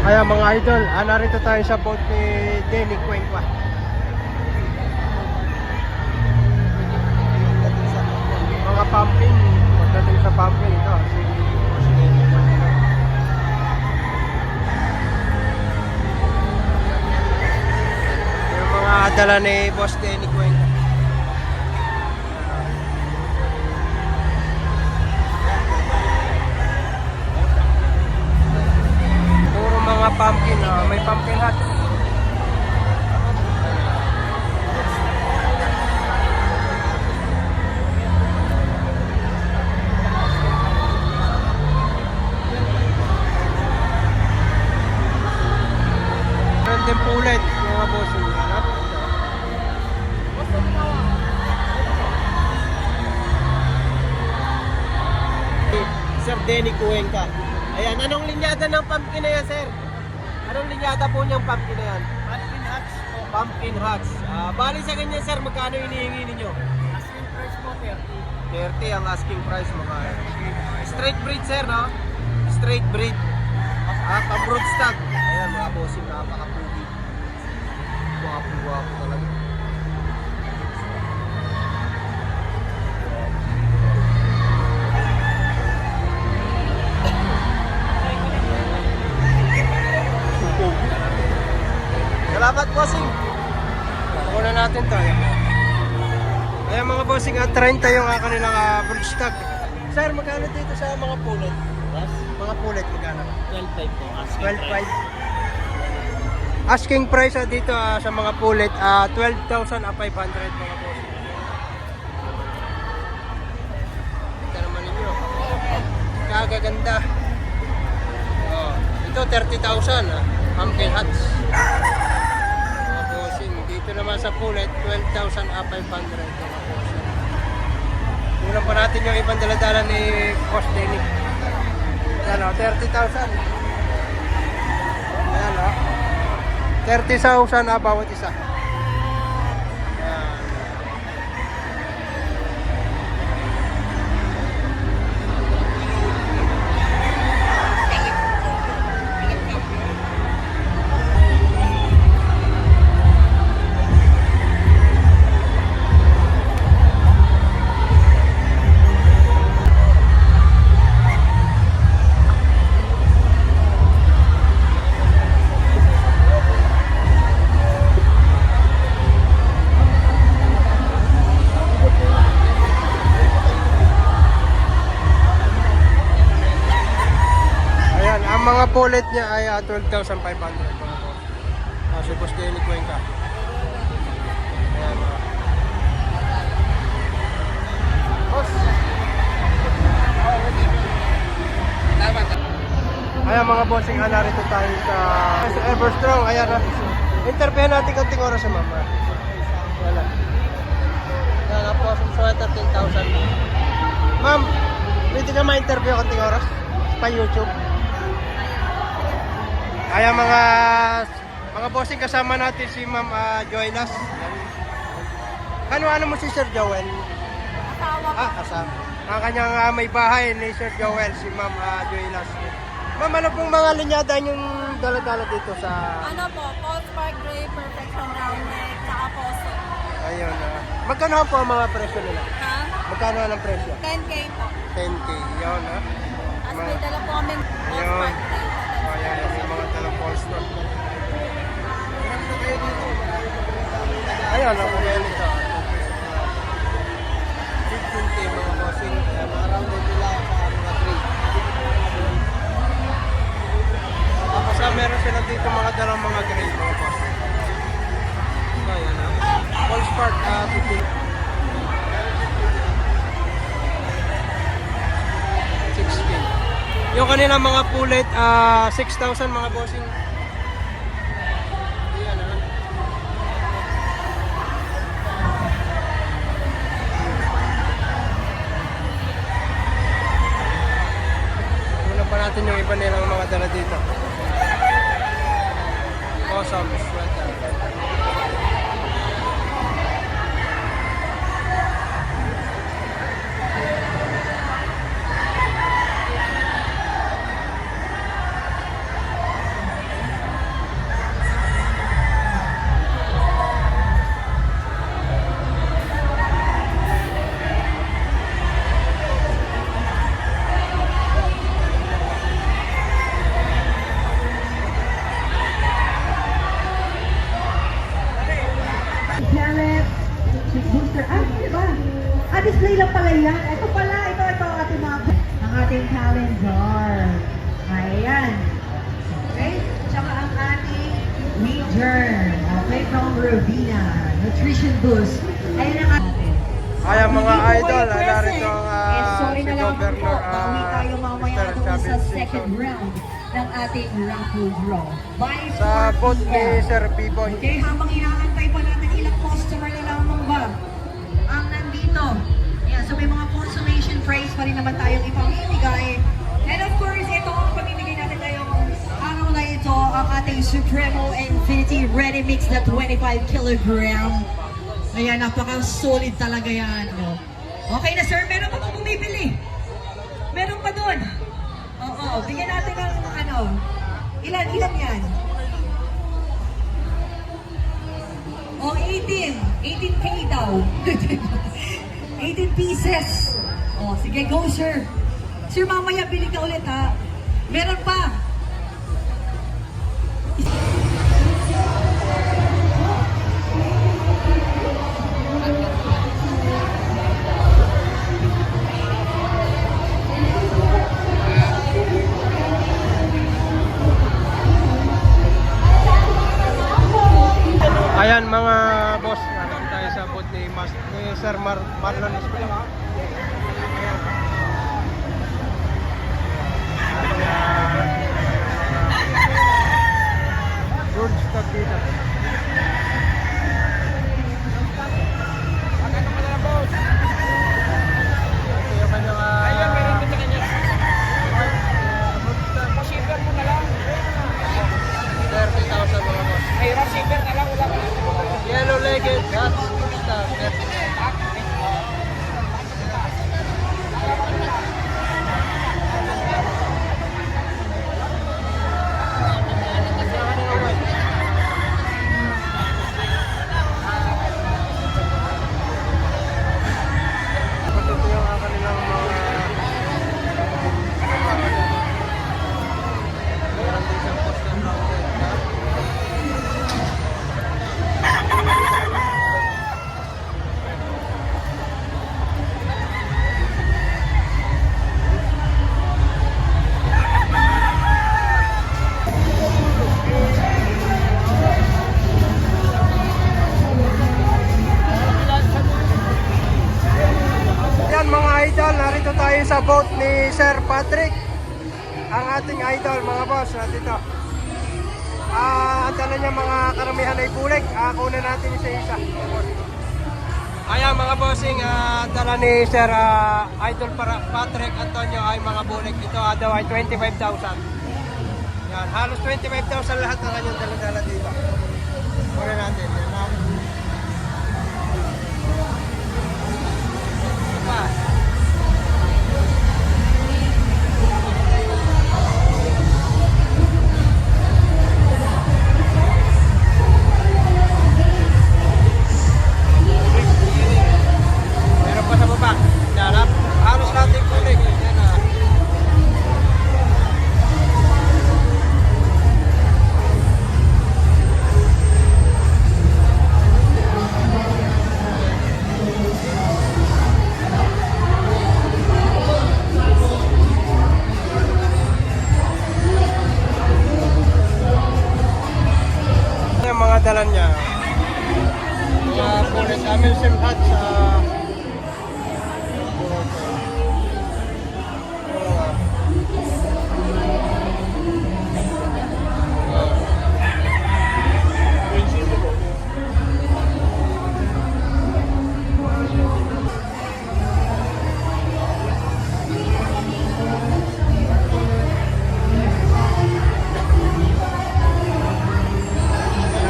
Kaya mga idol, narito tayo sa boat ni Denny Cuenca. Mga pumpkin, pagdating sa pumpkin ito, si Denny Cuenca. Yung mga dala ni Boss Denny Cuenca. Mga pumpkin, may pumpkin hut. Meron din pulet mga bossing. Sir Denny Cuenca. Ayan, anong linyada ng pumpkin na yan, sir? Anong linyada po niyang pumpkin na yan? Pumpkin Huts po. Pumpkin Huts. Bali sa ganyan, sir, magkano hinihingi ninyo? Asking price po 30. 30 ang asking price mga straight breed, sir, no? Straight breed. Pang-broodstag. Ayan, mga bossing, napaka-pugi. Guwapo talaga. Salamat, bossing. Kukunan natin to. Ayan mga bossing, 30 yung kanilang broodstag. Sir, magkano dito sa mga pulet? Mga pulet, magkano? 12.5 po. Asking 12.5. Asking price dito sa mga pulet, 12,500 mga boss. Ito naman ninyo. Kagaganda. Oh, ito 30,000. Pumpkin Huts. Mga bossing. Dito naman sa pulet, 12,500 mga bossing. Tingnan pa natin yung ibang daladala ni Boss Denny. Ayan o, 30,000. Ayan o. 30,000 bawat isa. Ayan. Ang mga pulet niya ay 12,500 mga boss. Si Boss Denny Cuenca. Ayan. Boss. Ayan mga bossing, narito tayo sa Everstrong. Ayan na. Interview natin konting oras sa mama. Ayan na. Ayan na po, sweater 10,000. Ma'am, pwede ka ma-interview konting oras? Pa YouTube. Ayan mga bossing, kasama natin si Ma'am Joylas. Ano mo si Sir Joel? Asawa ko. Kasama. Ang kanyang may bahay ni Sir Joel, si Ma'am Joylas. Ma'am, ano pong mga linyada yung dala-dala dito sa... Ano po? Paul Spark Gray, Perfection Round Neck, tsaka Poso. Ayun. Magkano po ang mga presyo nila? Ha? Magkano ang presyo? 10K po. 10K. Yun Tapos may dala po kami Paul Ayun. Spark Gray. Ayan, yung mga talang Polestar. Ayun, kaya nito. 15K mga bossing. Around nila sa mga trade. Tapos meron sila dito mga dalang mga grade mga bossing. So, ayan na. Polestar, 15. 6K. Yung kanilang mga pulet, 6,000 mga bossing. Ayan na. Muna pa natin yung iba nilang mga dala dito. Awesome sweater. Jern. Okay, from Ravina. Nutrition Boost. Ayun ang atin. Ayan mga Hindi po idol, kayo narito ang present. Eh, sorry si na lamang po. Governor Bawi tayo mamaya Mr. doon Chavez sa Singson. second round ng ating raffle draw. By Sa 4 booth ni p.m. Sir Piboy. Okay, habang inaantay pa natin ilang customer na lamang ba ang nandito. Yan, so may mga consolation prize pa rin naman tayong ipamimigay. And of course, ito ang pamimigay natin ngayong araw na ito, ang ating Supremo Infinity Ready Mix na 25 kilogram. Ayan, napaka-solid talaga yan. No? Okay na sir, meron pa bang bumibili? Meron pa doon? Oo, bigyan natin ng ano, ilan yan? O, 18K daw. 18 pieces. O, sige, go sir. Sir, mamaya bili ka ulit ha. Meron pa. Ayan mga boss, natin tayo sa booth ni Sir Marlon Espejo. George Tagina. Ito yung kanyang 30,000 mga boss. Yellow legged, that's Yan mga idol, narito tayo sa boat ni Sir Patrick. Ang ating idol mga boss, nandito. Ang dala niya mga karamihan ay bulik. Kunin natin isa-isa. Ayan mga bossing, dala ni Sir Idol Patrick Antonio ay mga bulik. Ito daw ay 25,000. Yan, halos 25,000 lahat ang kanyang dala-dala dito. Kunin natin. Yan na. Pa. Meron pa sa baba. Darap. Halos natin kulik. Yan na. Yung mga dala niya. Mga pulis Amilsim Hut sa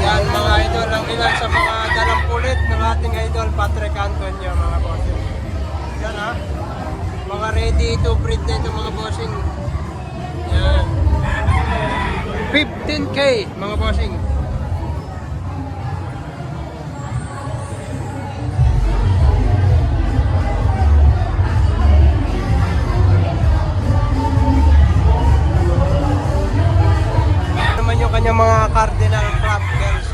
yan mga idol, ang ilan sa mga dalang pulit ng ating idol Patrick Antonio mga bossing. Yan ha. Mga ready to breed na ito mga bossing. Yan. 15K mga bossing. Naman yung kanyang mga cardinal crab girls.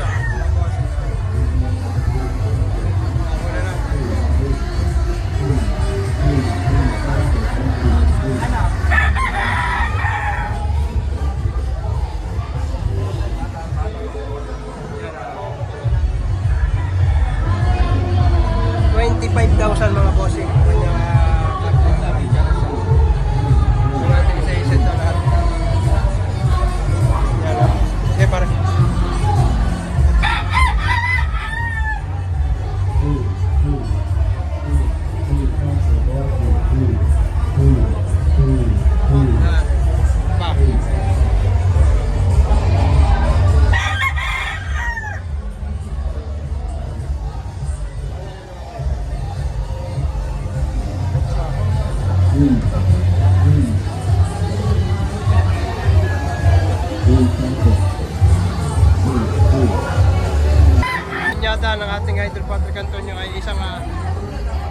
dala ng ating idol Patrick Antonio ay isang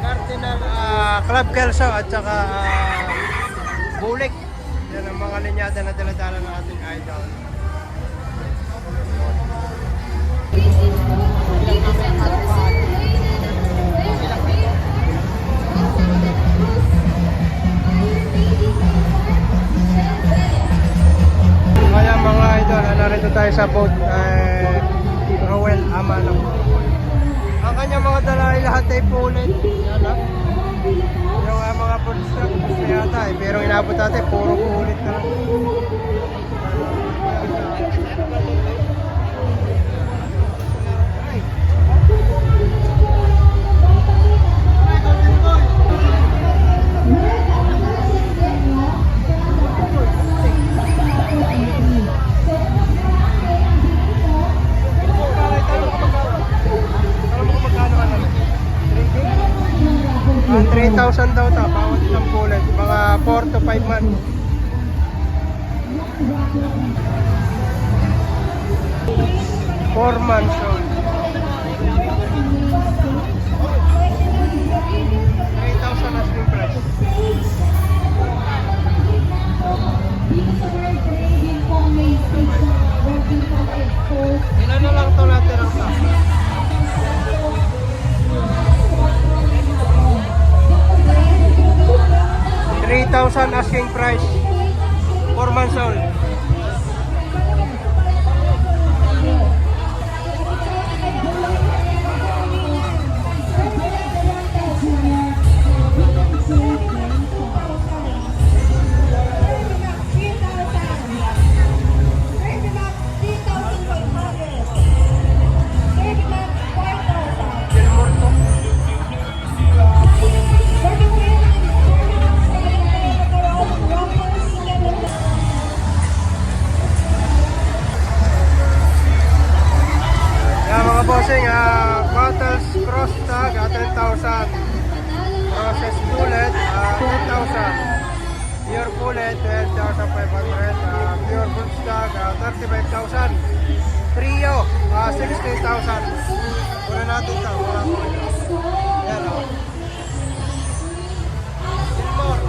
Cardinal Club Kelso at saka Bulik. Yan ang mga linyada na dala-dala ng ating idol. Kaya mga idol, narito tayo sa boat Roel Amano. Ang kanyang mga dala ay lahat ay pulit. Yan ha. Yung mga foodstuff gusto yata pero inabot natin puro pulit na lang. Ah, 3,000 daw to, bawat isang pulit. Mga 4 to 5 months. Four months old. 3,000 asking price. Ilan na lang to natin ang sa? 3,000 asking price. 4 months old. Bossing, bottles cross tag 10,000, process bullet 10,000, pure bullet 12,500, pure full tag 35,000, trio 60,000. Muna natin ito, yan o. More.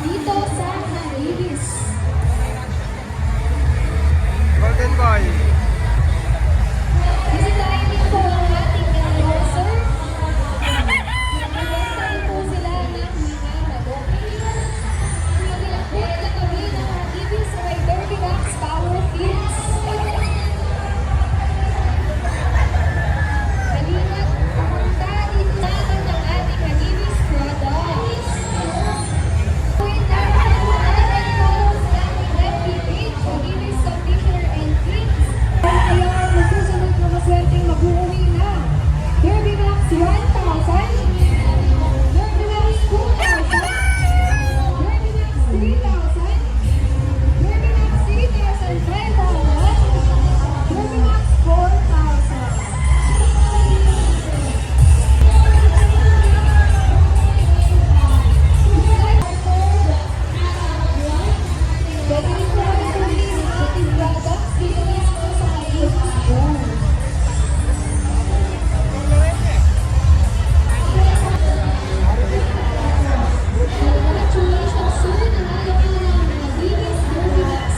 Dito sa Naibis. Golden Boy. Bisitahin din po ang ating endorser. Nag-install po sila ng mga madumi. Kabilang po ay katabi ng Naibis by Derby Max Power Fields. Halina't pumunta dito natin ng ating Naibis products. Derby Max 1,000, Derby Max 2,000, Derby Max 3,000, Derby Max 3,500, Derby Max 4,000. Pwede rin po kami sabihin ng ating products dito mismo sa Ayos Store. Congratulations, sir! Nanalo ka ng Naibis Derby Max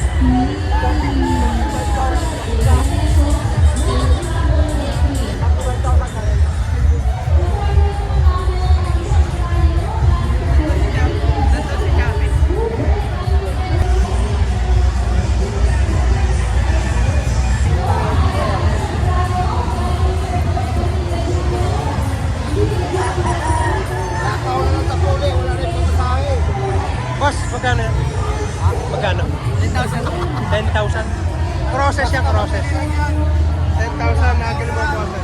Boss, magkano yan? Magkano? 10,000. 10,000? Process yan, process. 10,000 na kilo mo process.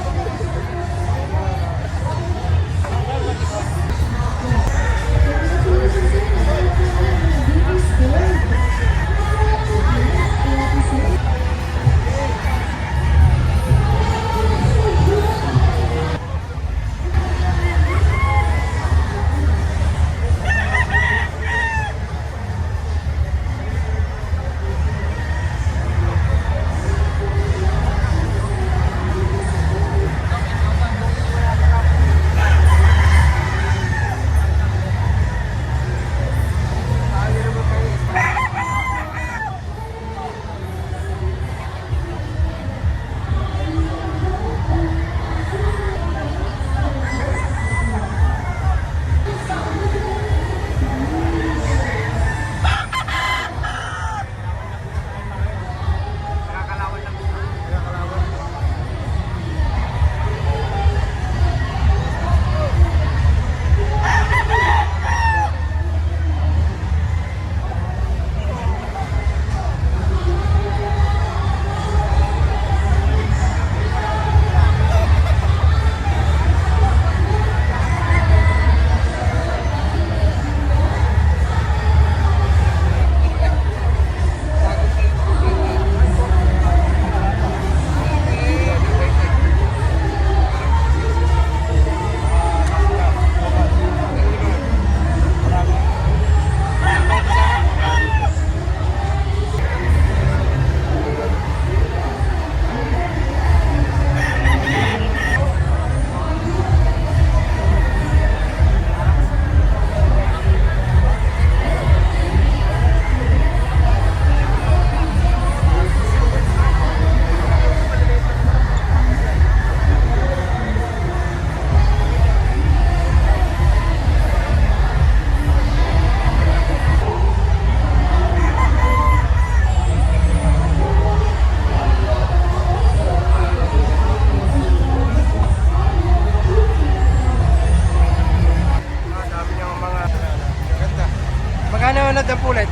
Magandang pulet.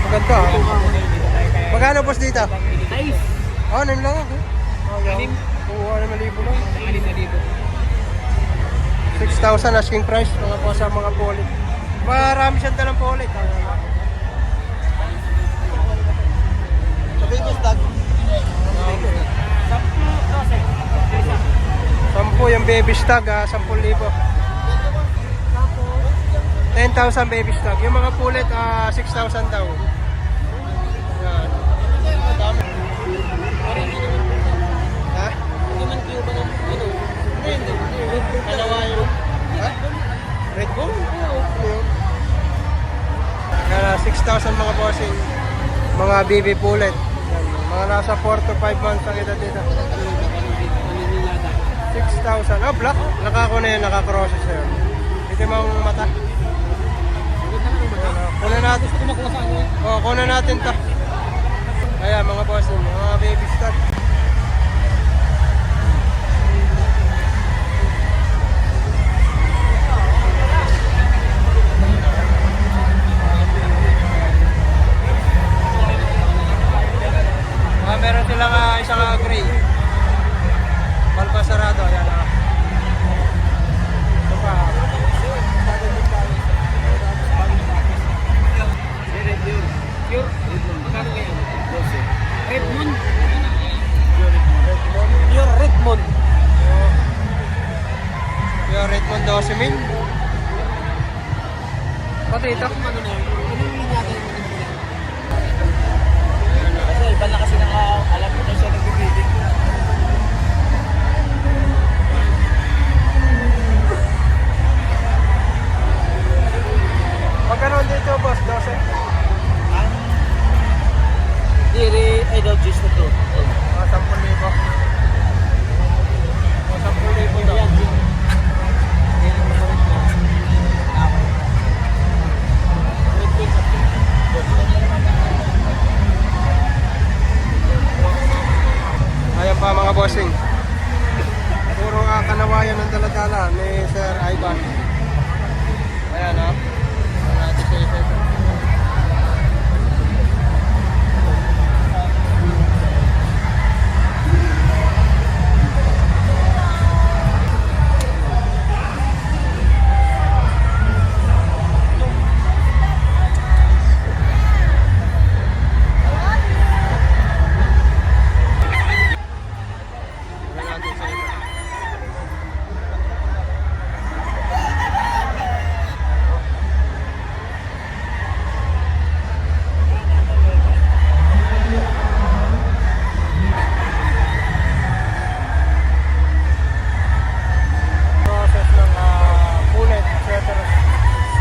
Maganda ah. Magkano boss dito? Nice. Oh, 9 lang ako. Oh, yan. 6,000 lang. 6,000 asking price mga po sa mga pulit. Marami siyang dalang pulit. Sabi ko stag. 10 yung baby stag, 10,000. 10,000 baby stag. Yung mga pulit, 6,000 daw. Yan. Madami. Ha? Hindi man kayo ba ng ano? Hindi. Kalawa yun. Ha? Red Bull? Oo. Kaya 6,000 mga bossing. Mga baby pulit. Yan. Mga nasa 4 to 5 months ang edad dito. 6,000. Oh, black. Nakako na yun, nakakrosses na yun. Ito yung mga mata. Kunan natin. Oh, kunan natin to. Kaya mga bossing, mga baby stud. Meron silang isang gray. Balbasarado, ayan ah. Ito pa. Pure. Magkano ngayon? Redmond. Pure Redmond. Pure Redmond 12,000. Pati ito. Ano na yun? Ano yung natin? Kasi iba na kasi alam ko na siya nagbibidig. Magkano dito boss? 12? Diri, I don't just na to. 10,000. 10,000 daw. Ayan pa mga bossing. Puro kanawayan ng daladala ni Sir Ivan. Ayan ha. Natin sa isa ito.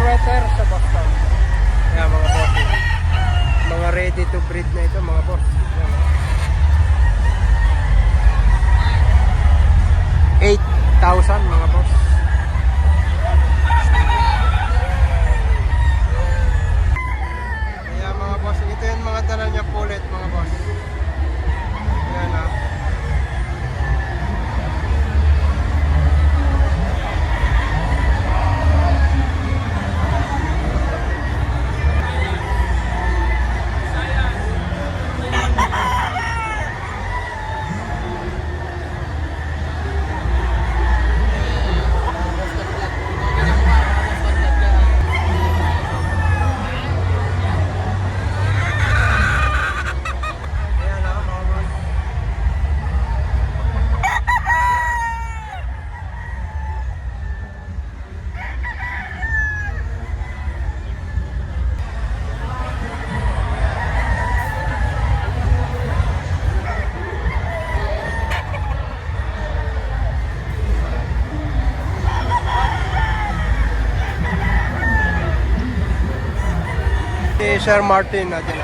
Sweater sa Boston. Ayan mga boss. Mga ready to breed na ito mga boss. Ayan. 8,000 mga boss. Ayan mga boss. Ito yung mga dala niya pulit mga boss. Ayan ha. Sir Martin natin.